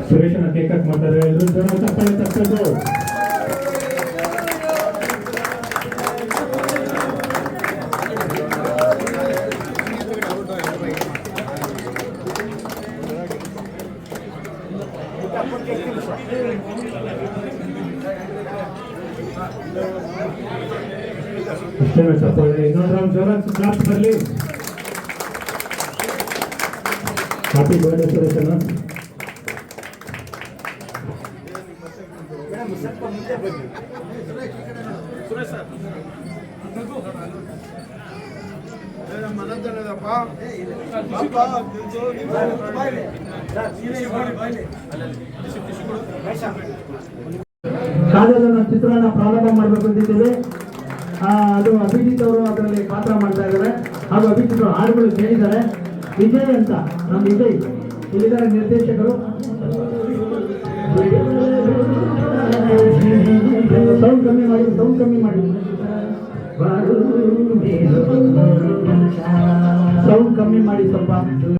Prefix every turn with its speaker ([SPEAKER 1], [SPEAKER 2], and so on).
[SPEAKER 1] ಸುರೇಶನ cake cut ಮಾಡ್ತಾರೆ. ಎಲ್ಲರೂ ಜನ ಚಪ್ಪಾಳೆ ತಪ್ಪಬೇಕು. ಇಷ್ಟೇ ಚಪ್ಪಾಳೆ. ಇನ್ನೊಂದು ರೌಂಡ್ ಜೋರಾಗಿ ಕ್ಲಾಪ್ ಬರಲಿ. Happy birthday ಸುರೇಶನ. ಕಾಲೇಜನ್ನ ಚಿತ್ರಣ ಪ್ರಾರಂಭ ಮಾಡಬೇಕು ಅಂತಿದ್ದೇವೆ. ಅದು ಅಭಿಜಿತ್ ಅವರು ಅದರಲ್ಲಿ ಪಾತ್ರ ಮಾಡ್ತಾ ಇದ್ದಾರೆ ಹಾಗೂ ಅಭಿಜಿತ್ ಹಾಡುಗಳು ಕೇಳಿದ್ದಾರೆ. ವಿಜಯ್ ಅಂತ ನಮ್ಮ ವಿಜಯ್ ಇಲ್ಲಿದ್ದಾರೆ ನಿರ್ದೇಶಕರು. ಸೌಂಡ್ ಕಮ್ಮಿ ಮಾಡಿ, ಸೌಂಡ್ ಕಮ್ಮಿ ಮಾಡಿ, ಸೌಂಡ್ ಕಮ್ಮಿ ಮಾಡಿ ಸ್ವಲ್ಪ.